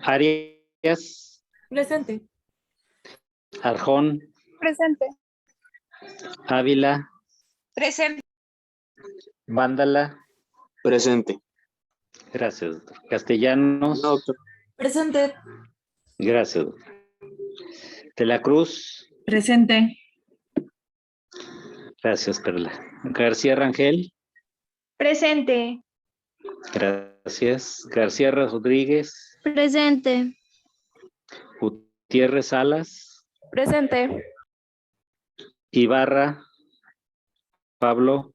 Arias, Presente. Arjón, Presente. Ávila, Presente. Vándala. Presente. Gracias, doctor. Castellanos. No, doctor. Presente. Gracias, doctor. De la Cruz. Presente. Gracias, Perla. García Rangel. Presente. Gracias. García Rodríguez. Presente. Gutiérrez Salas. Presente. Ibarra. Pablo.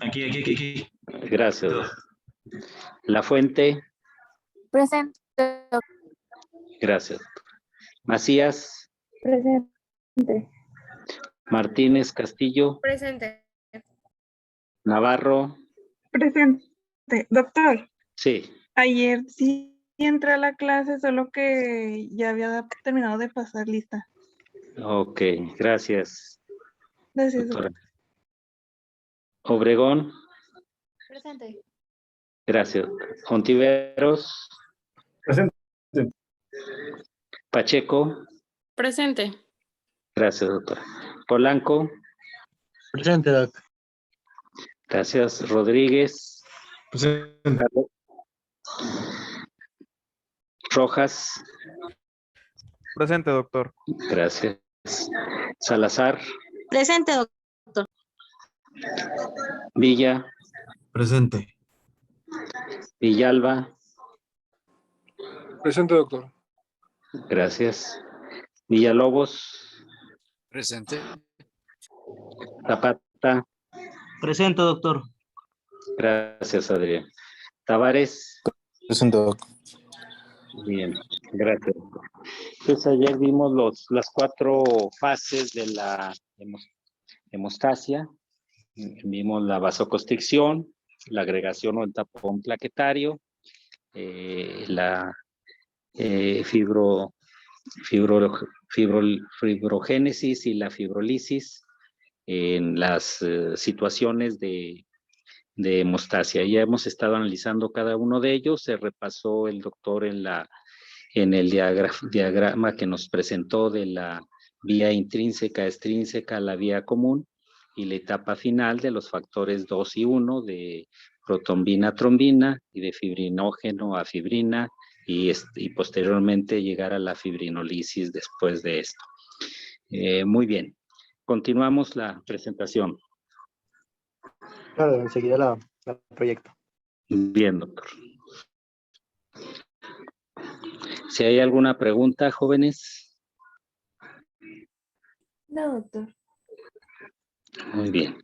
Aquí. Gracias. La Fuente. Presente. Gracias. Macías. Presente. Martínez Castillo. Presente. Navarro. Presente. Doctor, Sí. ayer sí entré a la clase, solo que ya había terminado de pasar lista. Ok, gracias, Gracias, doctora. doctor. Obregón. Presente. Gracias. Ontiveros. Presente. Pacheco. Presente. Gracias, doctora. Polanco. Presente, doc. Gracias. Rodríguez. Presente. Rojas. Presente, doctor. Gracias. Salazar. Presente, doctor. Villa. Presente. Villalba. Presente, doctor. Gracias. Villalobos. Presente. Zapata. Presente, doctor. Gracias, Adrián. Tavares. Presente, doctor. Bien, gracias. Entonces ayer vimos las 4 fases de la hemostasia. Vimos la vasoconstricción, la agregación o el tapón plaquetario, la fibrogénesis y la fibrolisis en las situaciones de hemostasia. Ya hemos estado analizando cada uno de ellos. Se repasó el doctor en el diagrama que nos presentó de la vía intrínseca, extrínseca, la vía común y la etapa final de los factores 2 y 1 de protombina a trombina y de fibrinógeno a fibrina y posteriormente llegar a la fibrinolisis después de esto. Muy bien. Continuamos la presentación. Claro, enseguida la proyecto. Bien, doctor. Si hay alguna pregunta, jóvenes. No, doctor. Muy bien.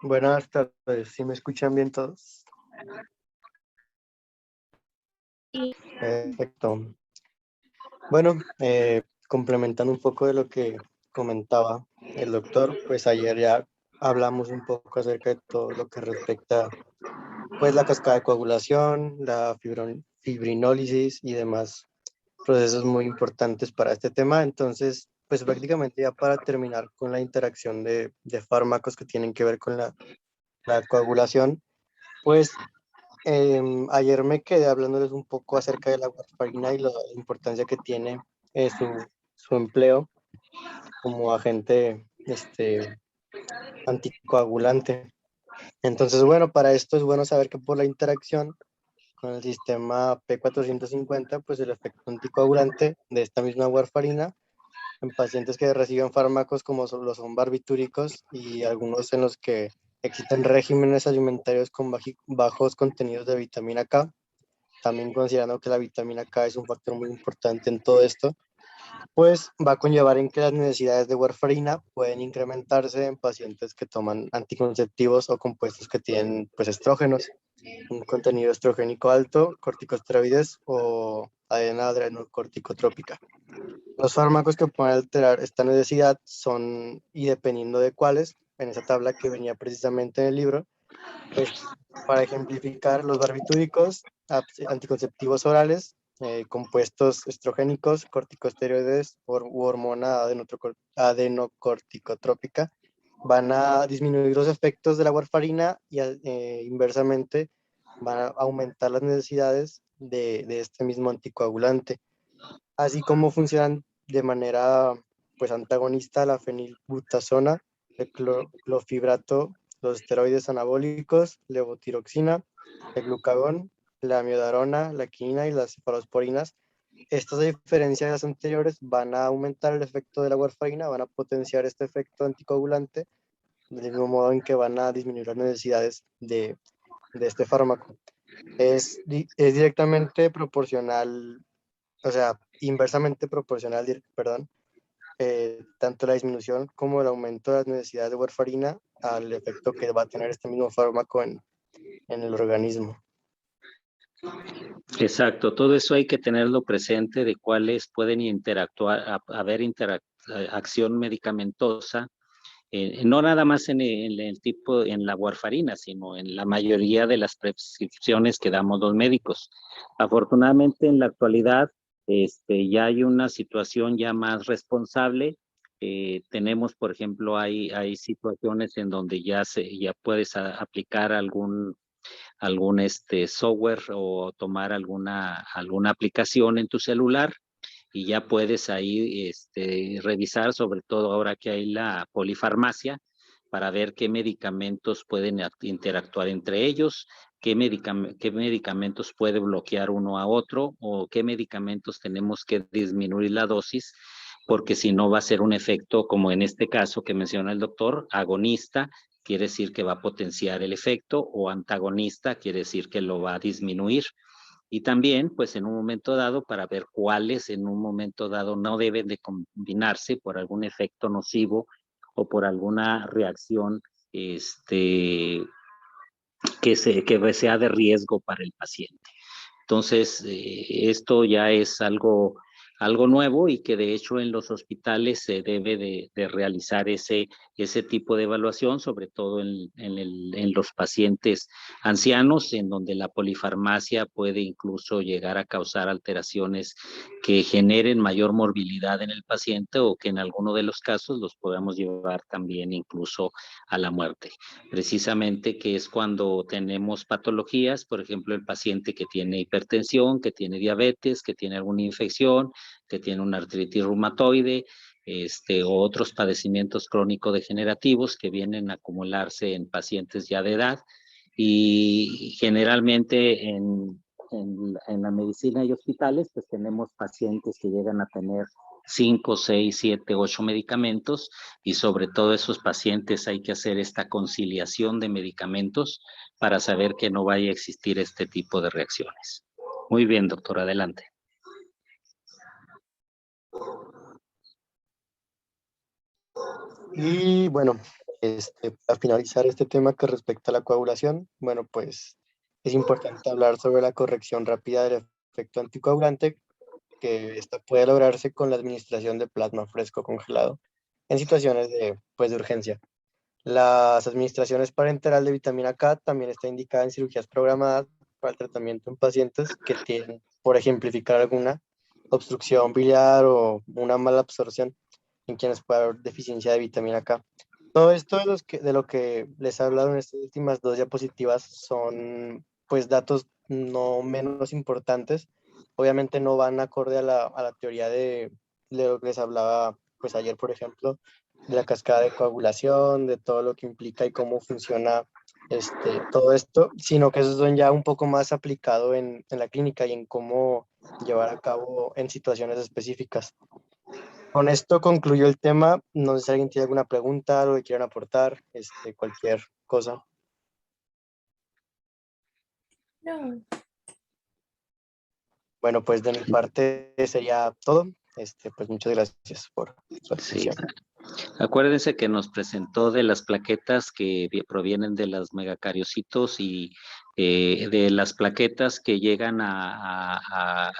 Buenas tardes, ¿sí me escuchan bien todos? Sí. Perfecto. Bueno, complementando un poco de lo que comentaba el doctor, pues ayer ya hablamos un poco acerca de todo lo que respecta pues la cascada de coagulación, la fibrinólisis y demás procesos muy importantes para este tema. Entonces, pues prácticamente ya para terminar con la interacción de fármacos que tienen que ver con la coagulación, pues ayer me quedé hablándoles un poco acerca de la warfarina y la importancia que tiene su empleo como agente anticoagulante. Entonces, bueno, para esto es bueno saber que por la interacción con el sistema P450, pues el efecto anticoagulante de esta misma warfarina en pacientes que reciben fármacos como lo son barbitúricos y algunos en los que existen regímenes alimentarios con bajos contenidos de vitamina K, también considerando que la vitamina K es un factor muy importante en todo esto, pues va a conllevar en que las necesidades de warfarina pueden incrementarse en pacientes que toman anticonceptivos o compuestos que tienen pues estrógenos, un contenido estrogénico alto, corticosteroides o adena adrenocorticotrópica. Los fármacos que pueden alterar esta necesidad son, y dependiendo de cuáles, en esa tabla que venía precisamente en el libro, pues para ejemplificar los barbitúricos, anticonceptivos orales, compuestos estrogénicos, corticosteroides u hormona adenocorticotrópica, van a disminuir los efectos de la warfarina y inversamente van a aumentar las necesidades de este mismo anticoagulante, así como funcionan de manera pues antagonista a la fenilbutazona, el clofibrato, los esteroides anabólicos, levotiroxina, el glucagón, la amiodarona, la quinina y las cefalosporinas. Estas, a diferencia de las anteriores, van a aumentar el efecto de la warfarina, van a potenciar este efecto anticoagulante, del mismo modo en que van a disminuir las necesidades de este fármaco. Es directamente proporcional, o sea, inversamente proporcional, perdón, tanto la disminución como el aumento de las necesidades de warfarina al efecto que va a tener este mismo fármaco en el organismo. Exacto, todo eso hay que tenerlo presente de cuáles pueden interactuar, haber acción medicamentosa, no nada más en el tipo, en la warfarina, sino en la mayoría de las prescripciones que damos los médicos. Afortunadamente en la actualidad ya hay una situación ya más responsable. Tenemos, por ejemplo, hay situaciones en donde ya puedes aplicar algún software o tomar alguna aplicación en tu celular y ya puedes ahí revisar, sobre todo ahora que hay la polifarmacia, para ver qué medicamentos pueden interactuar entre ellos, qué medicamentos puede bloquear uno a otro o qué medicamentos tenemos que disminuir la dosis, porque si no va a ser un efecto, como en este caso que menciona el doctor, agonista, quiere decir que va a potenciar el efecto, o antagonista, quiere decir que lo va a disminuir. Y también, pues en un momento dado, para ver cuáles en un momento dado no deben de combinarse por algún efecto nocivo o por alguna reacción que sea de riesgo para el paciente. Entonces, esto ya es algo nuevo y que de hecho en los hospitales se debe de realizar ese tipo de evaluación, sobre todo en los pacientes ancianos, en donde la polifarmacia puede incluso llegar a causar alteraciones que generen mayor morbilidad en el paciente o que en alguno de los casos los podamos llevar también incluso a la muerte. Precisamente que es cuando tenemos patologías, por ejemplo, el paciente que tiene hipertensión, que tiene diabetes, que tiene alguna infección, que tiene una artritis reumatoide, o otros padecimientos crónico-degenerativos que vienen a acumularse en pacientes ya de edad, y generalmente en la medicina y hospitales, pues tenemos pacientes que llegan a tener 5, 6, 7, 8 medicamentos, y sobre todo esos pacientes hay que hacer esta conciliación de medicamentos para saber que no vaya a existir este tipo de reacciones. Muy bien, doctor, adelante. Y bueno, para finalizar este tema que respecta a la coagulación, bueno, pues es importante hablar sobre la corrección rápida del efecto anticoagulante, que esta puede lograrse con la administración de plasma fresco congelado en situaciones de urgencia. Las administraciones parenteral de vitamina K también está indicada en cirugías programadas para el tratamiento en pacientes que tienen, por ejemplificar, alguna obstrucción biliar o una mala absorción, en quienes puede haber deficiencia de vitamina K. Todo esto de lo que les he hablado en estas últimas dos diapositivas son pues datos no menos importantes. Obviamente no van acorde a la teoría de lo que les hablaba pues ayer, por ejemplo, de la cascada de coagulación, de todo lo que implica y cómo funciona todo esto, sino que eso son ya un poco más aplicado en la clínica y en cómo llevar a cabo en situaciones específicas. Con esto concluyó el tema. No sé si alguien tiene alguna pregunta, algo que quieran aportar, cualquier cosa. No. Bueno, pues de mi parte sería todo. Pues muchas gracias por su Sí. atención. Acuérdense que nos presentó de las plaquetas que provienen de los megacariocitos y de las plaquetas que llegan a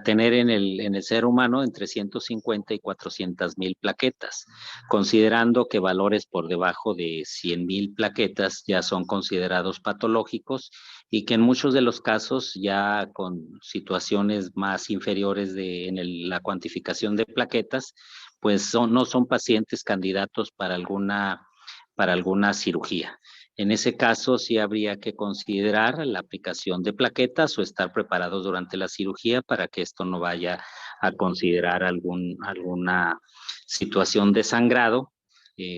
tener en el ser humano entre 150 y 400,000 plaquetas, considerando que valores por debajo de 100,000 plaquetas ya son considerados patológicos y que en muchos de los casos ya con situaciones más inferiores la cuantificación de plaquetas, pues no son pacientes candidatos para alguna cirugía. En ese caso, sí habría que considerar la aplicación de plaquetas o estar preparados durante la cirugía para que esto no vaya a considerar alguna situación de sangrado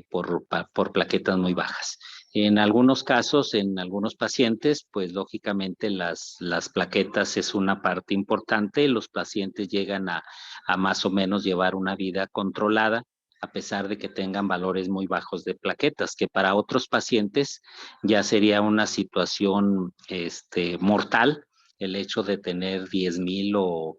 por plaquetas muy bajas. En algunos casos, en algunos pacientes, pues lógicamente las plaquetas es una parte importante. Los pacientes llegan a más o menos llevar una vida controlada, a pesar de que tengan valores muy bajos de plaquetas, que para otros pacientes ya sería una situación mortal el hecho de tener 10,000 o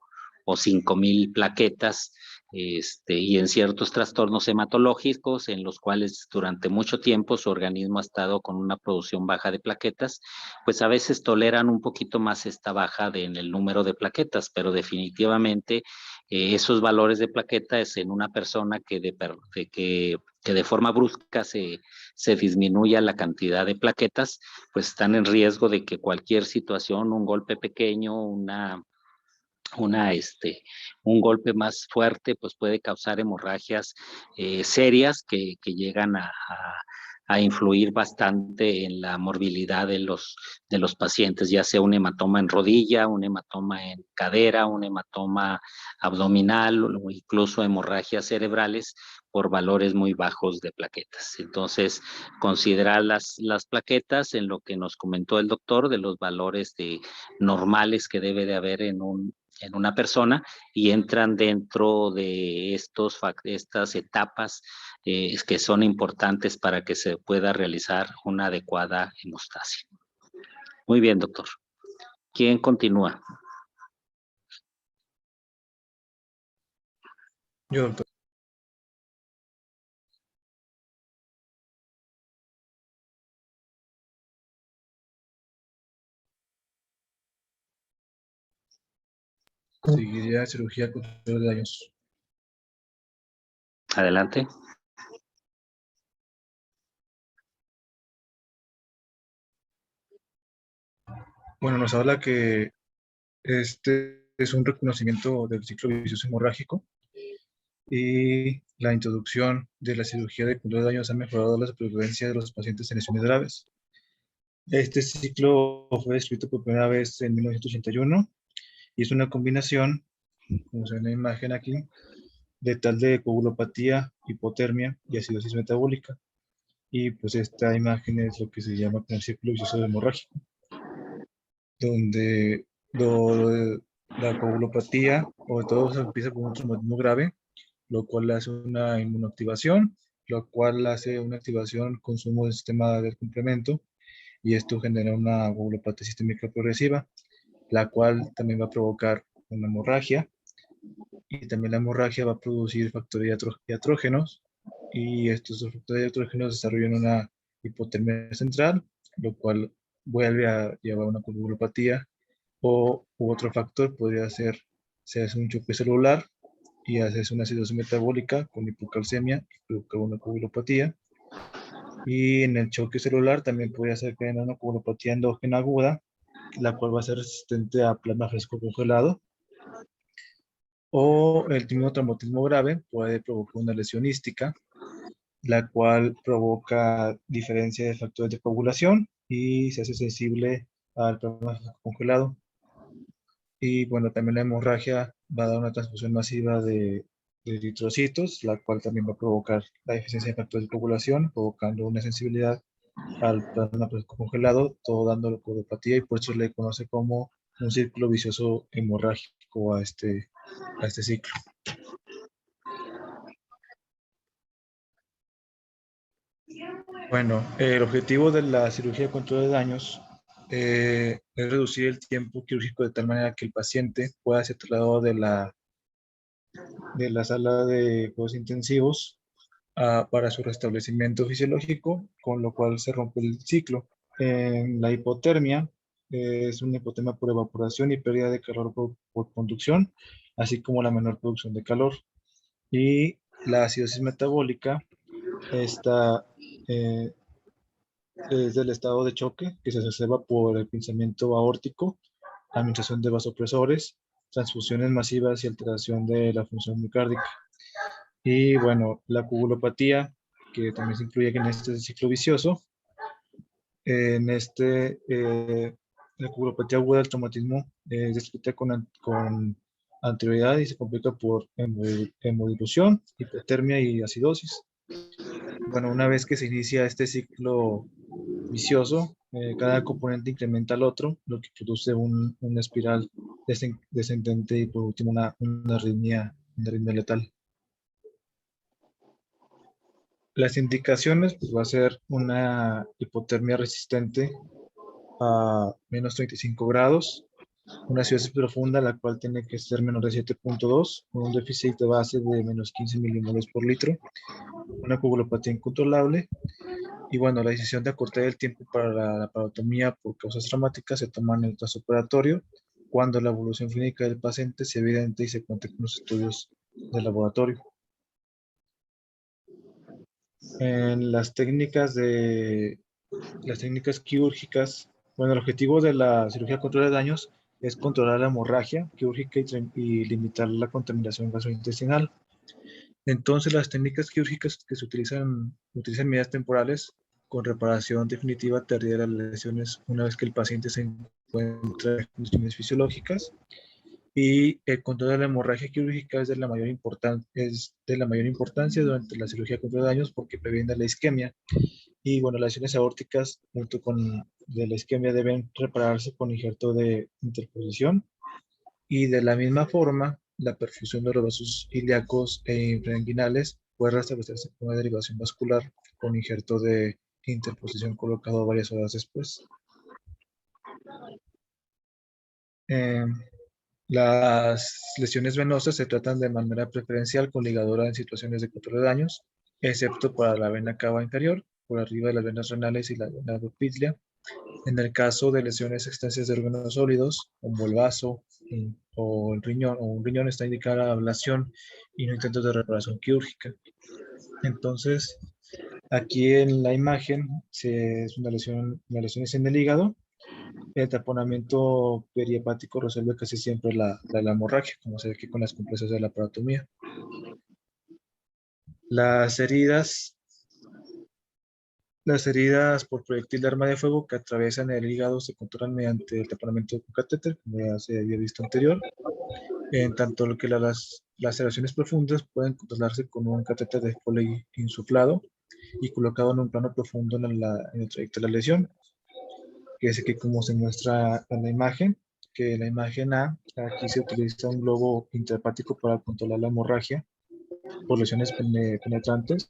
5,000 plaquetas, y en ciertos trastornos hematológicos en los cuales durante mucho tiempo su organismo ha estado con una producción baja de plaquetas, pues a veces toleran un poquito más esta baja en el número de plaquetas, pero definitivamente esos valores de plaquetas en una persona que de forma brusca se disminuya la cantidad de plaquetas, pues están en riesgo de que cualquier situación, un golpe pequeño, un golpe más fuerte, pues puede causar hemorragias serias que llegan a influir bastante en la morbilidad de los pacientes, ya sea un hematoma en rodilla, un hematoma en cadera, un hematoma abdominal o incluso hemorragias cerebrales por valores muy bajos de plaquetas. Entonces, considerar las plaquetas en lo que nos comentó el doctor de los valores normales que debe de haber en una persona, y entran dentro de estas etapas que son importantes para que se pueda realizar una adecuada hemostasia. Muy bien, doctor. ¿Quién continúa? Yo, doctor. Seguiría cirugía control de daños. Adelante. Bueno, nos habla que este es un reconocimiento del ciclo vicioso hemorrágico y la introducción de la cirugía de control de daños ha mejorado la supervivencia de los pacientes en lesiones graves. Este ciclo fue descrito por primera vez en 1981 y es una combinación, como se ve en la imagen aquí, de tal de coagulopatía, hipotermia y acidosis metabólica. Y pues esta imagen es lo que se llama como el círculo vicioso hemorrágico, donde la coagulopatía o todo se empieza con un traumatismo grave, lo cual hace una inmunoactivación, lo cual hace una activación, consumo del sistema del complemento, y esto genera una coagulopatía sistémica progresiva, la cual también va a provocar una hemorragia, y también la hemorragia va a producir factores diatrógenos, y estos factores diatrógenos desarrollan una hipotermia central, lo cual vuelve a llevar a una coagulopatía, u otro factor podría ser, se hace un choque celular y haces una acidosis metabólica con hipocalcemia y provoca una coagulopatía. Y en el choque celular también podría ser que haya una coagulopatía endógena aguda, la cual va a ser resistente a plasma fresco congelado. O el tímido traumatismo grave puede provocar una lesión ística, la cual provoca diferencia de factores de coagulación y se hace sensible al plasma fresco congelado. Y bueno, también la hemorragia va a dar una transfusión masiva de eritrocitos, la cual también va a provocar la deficiencia de factores de coagulación, provocando una sensibilidad al plasma congelado, todo dando la coagulopatía, y por eso se le conoce como un círculo vicioso hemorrágico a este ciclo. Bueno, el objetivo de la cirugía de control de daños es reducir el tiempo quirúrgico de tal manera que el paciente pueda ser trasladado de la de la sala de cuidados intensivos para su restablecimiento fisiológico, con lo cual se rompe el ciclo. En la hipotermia es una hipotermia por evaporación y pérdida de calor por conducción, así como la menor producción de calor. Y la acidosis metabólica está es del estado de choque que se exacerba por el pinzamiento aórtico, administración de vasopresores, transfusiones masivas y alteración de la función miocárdica. Y bueno, la coagulopatía, que también se incluye en este ciclo vicioso, la coagulopatía aguda del traumatismo es descrita con anterioridad y se complica por hemodilución, hipotermia y acidosis. Bueno, una vez que se inicia este ciclo vicioso, cada componente incrementa al otro, lo que produce una espiral descendente y por último una arritmia letal. Las indicaciones pues, va a ser una hipotermia resistente a menos 35 grados, una acidosis profunda, la cual tiene que ser menor de 7.2, con un déficit de base de menos 15 milimoles por litro, una coagulopatía incontrolable. Y bueno, la decisión de acortar el tiempo para la laparotomía por causas traumáticas se toma en el transoperatorio cuando la evolución clínica del paciente se evidente y se cuente con los estudios de laboratorio. En las técnicas quirúrgicas, bueno, el objetivo de la cirugía control de daños es controlar la hemorragia quirúrgica y limitar la contaminación gastrointestinal. Entonces, las técnicas quirúrgicas que se utilizan medidas temporales con reparación definitiva tardía las lesiones una vez que el paciente se encuentra en condiciones fisiológicas. Y el control de la hemorragia quirúrgica es de la mayor importancia durante la cirugía contra daños porque previene la isquemia. Y bueno, las lesiones aórticas junto con de la isquemia deben repararse con injerto de interposición. Y de la misma forma, la perfusión de los vasos ilíacos e infrainguinales puede restablecerse con una derivación vascular con injerto de interposición colocado varias horas después. Las lesiones venosas se tratan de manera preferencial con ligadura en situaciones de control de daños, excepto para la vena cava inferior, por arriba de las venas renales y la vena epitlia. En el caso de lesiones extensas de órganos sólidos, como el vaso o el riñón, o un riñón, está indicada la ablación y no intentos de reparación quirúrgica. Entonces, aquí en la imagen es una lesión en el hígado. El taponamiento perihepático resuelve casi siempre la hemorragia, como se ve aquí con las compresas de la laparotomía. Las heridas por proyectil de arma de fuego que atraviesan el hígado se controlan mediante el taponamiento con catéter, como ya se había visto anterior. En tanto que las laceraciones profundas pueden controlarse con un catéter de Foley insuflado y colocado en un plano profundo en el trayecto de la lesión, que es aquí como se muestra en la imagen, que en la imagen A, aquí se utiliza un globo intrahepático para controlar la hemorragia por lesiones penetrantes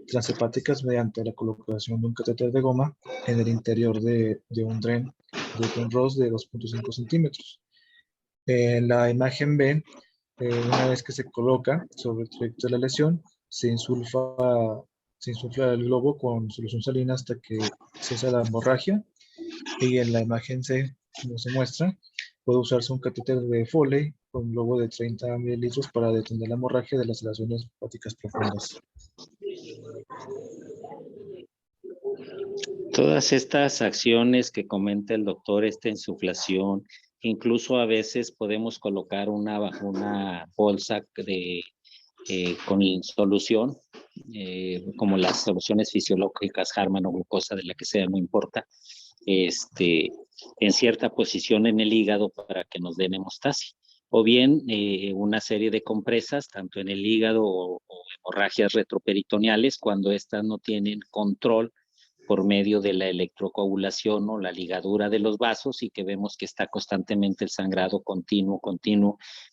transhepáticas mediante la colocación de un catéter de goma en el interior de un dren de Penrose de 2.5 centímetros. En la imagen B, una vez que se coloca sobre el trayecto de la lesión, se insufla el globo con solución salina hasta que cesa la hemorragia. Y en la imagen C, como se muestra, puede usarse un catéter de Foley con un globo de 30 mililitros para detener la hemorragia de las lesiones hepáticas profundas. Todas estas acciones que comenta el doctor, esta insuflación, incluso a veces podemos colocar una bolsa con solución, como las soluciones fisiológicas, Harman o glucosa, de la que sea, no importa, en cierta posición en el hígado para que nos den hemostasia. O bien una serie de compresas, tanto en el hígado o hemorragias retroperitoneales, cuando estas no tienen control por medio de la electrocoagulación o la ligadura de los vasos y que vemos que está constantemente el sangrado continuo.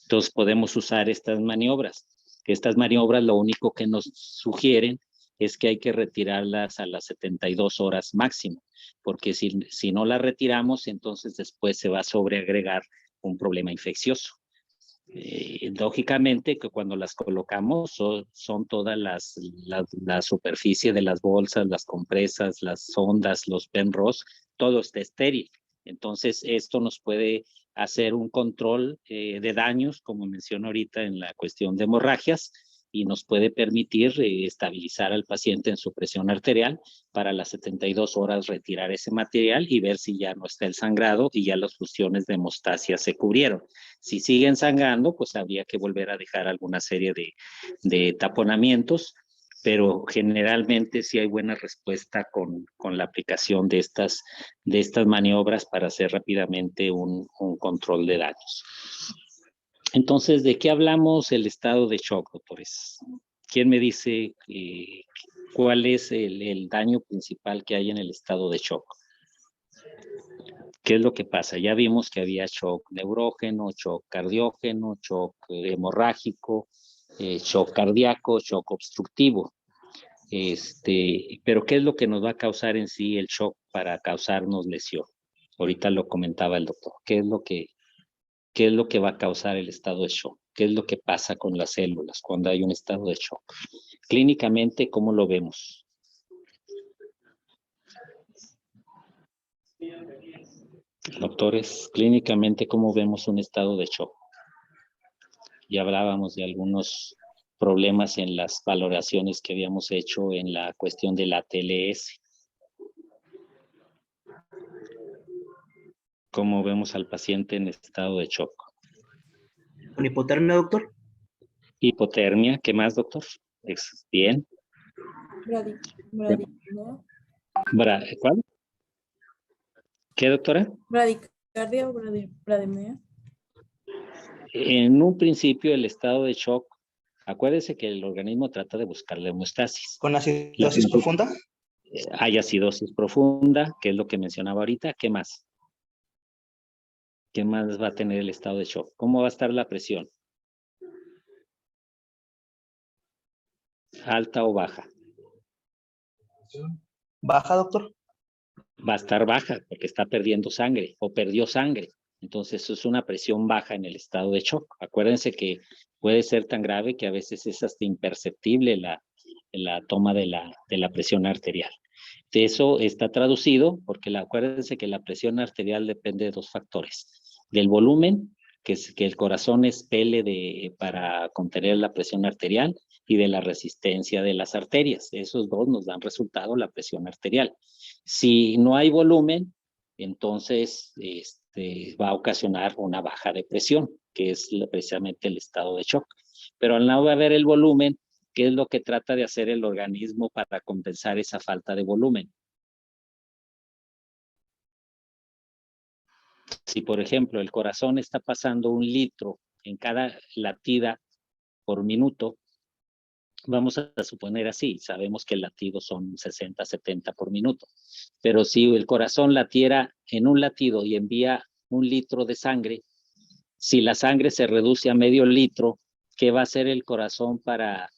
Entonces podemos usar estas maniobras. Estas maniobras lo único que nos sugieren es que hay que retirarlas a las 72 horas máximo, porque si no las retiramos, entonces después se va a sobreagregar un problema infeccioso. Lógicamente que cuando las colocamos son todas la superficie de las bolsas, las compresas, las sondas, los penros, todo está estéril. Entonces esto nos puede hacer un control de daños, como menciono ahorita en la cuestión de hemorragias, y nos puede permitir estabilizar al paciente en su presión arterial para las 72 horas retirar ese material y ver si ya no está el sangrado y ya las funciones de hemostasia se cubrieron. Si siguen sangrando, pues habría que volver a dejar alguna serie de taponamientos, pero generalmente sí hay buena respuesta con la aplicación de estas maniobras para hacer rápidamente un control de daños. Entonces, ¿de qué hablamos el estado de shock, doctores? ¿Quién me dice cuál es el daño principal que hay en el estado de shock? ¿Qué es lo que pasa? Ya vimos que había shock neurógeno, shock cardiógeno, shock hemorrágico, shock cardíaco, shock obstructivo. Pero ¿qué es lo que nos va a causar en sí el shock para causarnos lesión? Ahorita lo comentaba el doctor. ¿Qué es lo que va a causar el estado de shock? ¿Qué es lo que pasa con las células cuando hay un estado de shock? Clínicamente, ¿cómo lo vemos? Doctores, clínicamente, ¿cómo vemos un estado de shock? Ya hablábamos de algunos problemas en las valoraciones que habíamos hecho en la cuestión de la TLS. ¿Cómo vemos al paciente en estado de shock? ¿Con hipotermia, doctor? Hipotermia, ¿qué más, doctor? Bien. Bradicardia. ¿Cuál? ¿Qué, doctora? Bradicardia o brademia. En un principio, el estado de shock, acuérdense que el organismo trata de buscar la hemostasis. ¿Con acidosis profunda? Hay acidosis profunda, que es lo que mencionaba ahorita. ¿Qué más? ¿Qué más va a tener el estado de shock? ¿Cómo va a estar la presión? ¿Alta o baja? ¿Baja, doctor? Va a estar baja porque está perdiendo sangre o perdió sangre. Entonces eso es una presión baja en el estado de shock. Acuérdense que puede ser tan grave que a veces es hasta imperceptible la toma de la presión arterial. De eso está traducido porque acuérdense que la presión arterial depende de dos factores. Del volumen, que el corazón expele para contener la presión arterial, y de la resistencia de las arterias. Esos dos nos dan resultado la presión arterial. Si no hay volumen, entonces va a ocasionar una baja de presión, que es precisamente el estado de shock. Pero al no haber el volumen, ¿qué es lo que trata de hacer el organismo para compensar esa falta de volumen? Si, por ejemplo, el corazón está pasando 1 litro en cada latida por minuto, vamos a suponer así, sabemos que el latido son 60, 70 por minuto, pero si el corazón latiera en un latido y envía 1 litro de sangre, si la sangre se reduce a medio litro, ¿qué va a hacer el corazón para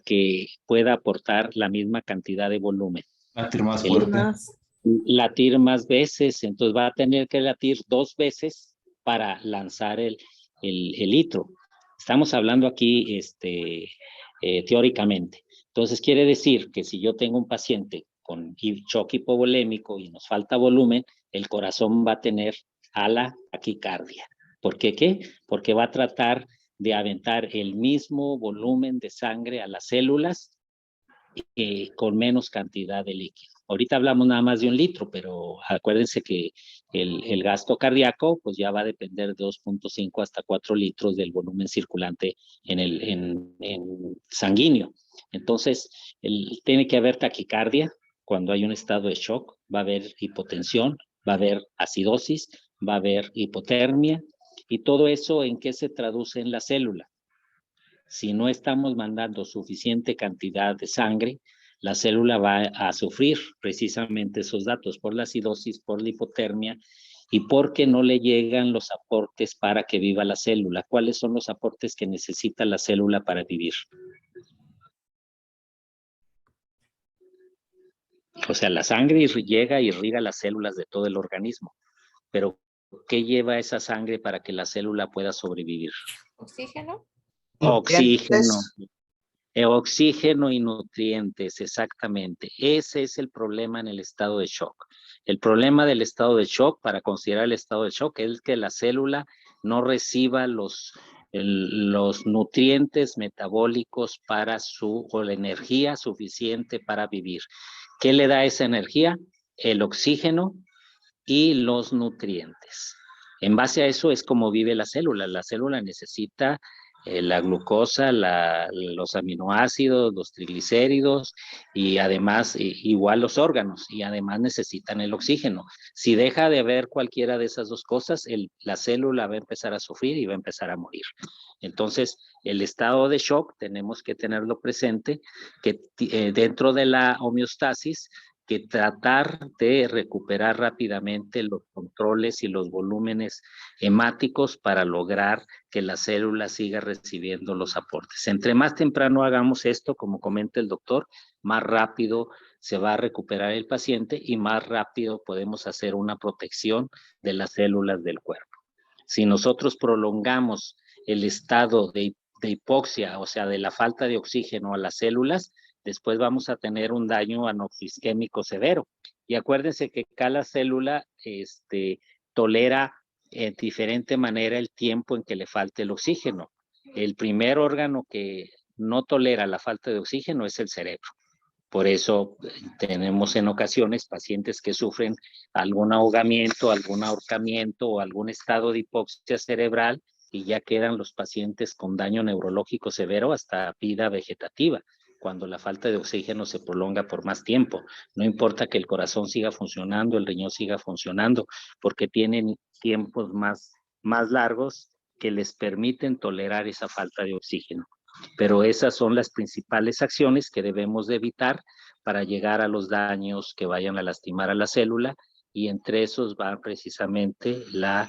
que pueda aportar la misma cantidad de volumen? Latir más fuerte. Latir más veces, entonces va a tener que latir 2 veces para lanzar el litro. Estamos hablando aquí teóricamente. Entonces quiere decir que si yo tengo un paciente con shock hipovolémico y nos falta volumen, el corazón va a tener taquicardia. ¿Por qué qué? Porque va a tratar de aventar el mismo volumen de sangre a las células con menos cantidad de líquido. Ahorita hablamos nada más de 1 litro, pero acuérdense que el gasto cardíaco pues ya va a depender de 2.5 hasta 4 litros del volumen circulante en sanguíneo. Entonces, tiene que haber taquicardia cuando hay un estado de shock, va a haber hipotensión, va a haber acidosis, va a haber hipotermia, y todo eso ¿en qué se traduce en la célula? Si no estamos mandando suficiente cantidad de sangre, la célula va a sufrir precisamente esos datos por la acidosis, por la hipotermia y porque no le llegan los aportes para que viva la célula. ¿Cuáles son los aportes que necesita la célula para vivir? O sea, la sangre llega y irriga las células de todo el organismo, pero ¿qué lleva esa sangre para que la célula pueda sobrevivir? ¿Oxígeno? Oxígeno. Oxígeno y nutrientes, exactamente. Ese es el problema en el estado de shock. El problema del estado de shock, para considerar el estado de shock, es que la célula no reciba los nutrientes metabólicos o la energía suficiente para vivir. ¿Qué le da esa energía? El oxígeno y los nutrientes. En base a eso es como vive la célula. La célula necesita la glucosa, los aminoácidos, los triglicéridos y además igual los órganos y además necesitan el oxígeno. Si deja de haber cualquiera de esas dos cosas, la célula va a empezar a sufrir y va a empezar a morir. Entonces, el estado de shock tenemos que tenerlo presente, que dentro de la homeostasis, que tratar de recuperar rápidamente los controles y los volúmenes hemáticos para lograr que la célula siga recibiendo los aportes. Entre más temprano hagamos esto, como comenta el doctor, más rápido se va a recuperar el paciente y más rápido podemos hacer una protección de las células del cuerpo. Si nosotros prolongamos el estado de hipoxia, o sea, de la falta de oxígeno a las células, después vamos a tener un daño anoxisquémico severo. Y acuérdense que cada célula tolera en diferente manera el tiempo en que le falte el oxígeno. El primer órgano que no tolera la falta de oxígeno es el cerebro. Por eso tenemos en ocasiones pacientes que sufren algún ahogamiento, algún ahorcamiento o algún estado de hipoxia cerebral y ya quedan los pacientes con daño neurológico severo hasta vida vegetativa, cuando la falta de oxígeno se prolonga por más tiempo. No importa que el corazón siga funcionando, el riñón siga funcionando, porque tienen tiempos más largos que les permiten tolerar esa falta de oxígeno. Pero esas son las principales acciones que debemos de evitar para llegar a los daños que vayan a lastimar a la célula, y entre esos van precisamente la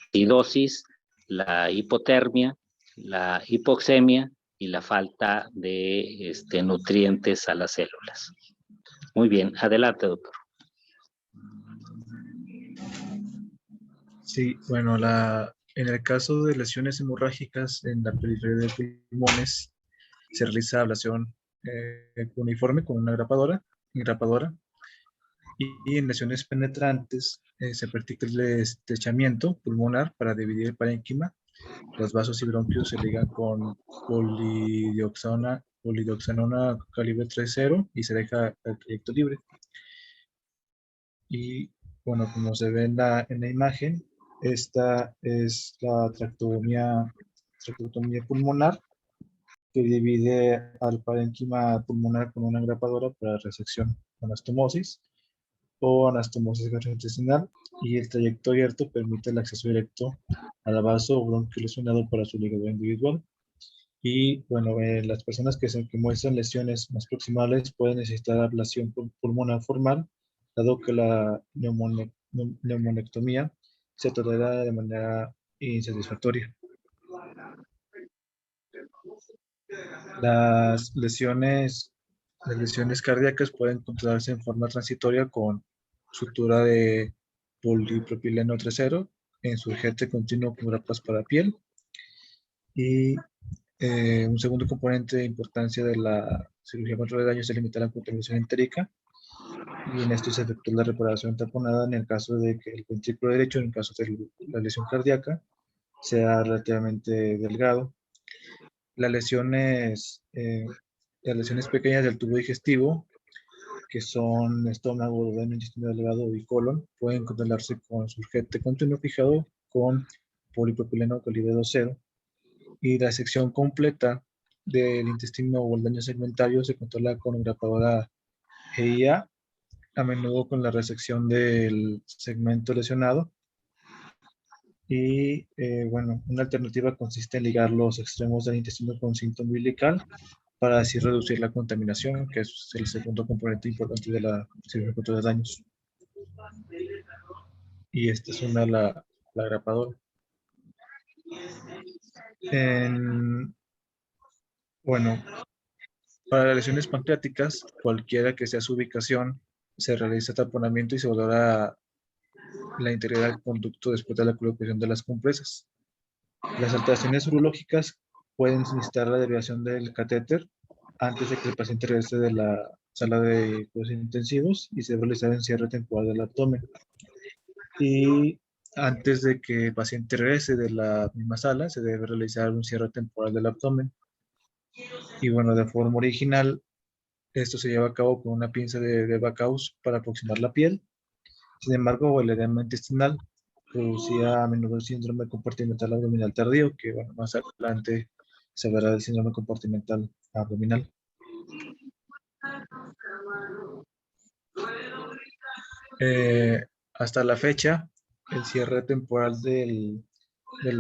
acidosis, la hipotermia, la hipoxemia y la falta de nutrientes a las células. Muy bien, adelante, doctor. Sí, bueno, en el caso de lesiones hemorrágicas en la periferia de pulmones, se realiza ablación uniforme con una engrapadora, y en lesiones penetrantes se practica el estrechamiento pulmonar para dividir el parénquima. Los vasos y bronquios se ligan con polidioxanona calibre 3.0 y se deja el trayecto libre. Y bueno, como se ve en la imagen, esta es la traqueotomía pulmonar, que divide al parénquima pulmonar con una engrapadora para resección anastomosis o anastomosis gastrointestinal, y el trayecto abierto permite el acceso directo al vaso o bronquio lesionado para su ligado individual. Y bueno, las personas que muestran lesiones más proximales pueden necesitar ablación pulmonar formal, dado que la neumonectomía se tolera de manera insatisfactoria. Las lesiones cardíacas pueden controlarse en forma transitoria con sutura de polipropileno 3.0 en sujete continuo con grapas para piel. Y un segundo componente de importancia de la cirugía control de daño se limita a la contribución entérica, y en esto se efectúa la reparación taponada en el caso de que el ventrículo derecho, en el caso de la lesión cardíaca, sea relativamente delgado. Las lesiones pequeñas del tubo digestivo, que son estómago, duodeno, intestino delgado y colon, pueden controlarse con sujete continuo fijado con polipropileno calibre 2.0, y la sección completa del intestino o el daño segmentario se controla con engrapadora GIA, a menudo con la resección del segmento lesionado. Y bueno, una alternativa consiste en ligar los extremos del intestino con cinta umbilical para así reducir la contaminación, que es el segundo componente importante de la cirugía control de daños. Y esta es la grapadora. Bueno, para las lesiones pancreáticas, cualquiera que sea su ubicación, se realiza taponamiento y se valora la integridad del conducto después de la colocación de las compresas. Las alteraciones urológicas pueden necesitar la derivación del catéter antes de que el paciente regrese de la sala de cuidados intensivos y se debe realizar en cierre temporal del abdomen. Y antes de que el paciente regrese de la misma sala, se debe realizar un cierre temporal del abdomen. Y bueno, de forma original, esto se lleva a cabo con una pinza de Backus para aproximar la piel. Sin embargo, el edema intestinal producía a menudo el síndrome compartimental abdominal tardío, que bueno, más adelante se verá del síndrome compartimental abdominal. Hasta la fecha, el cierre temporal del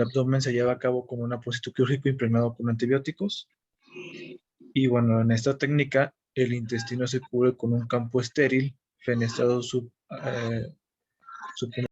abdomen se lleva a cabo con un apósito quirúrgico impregnado con antibióticos. Y bueno, en esta técnica, el intestino se cubre con un campo estéril fenestrado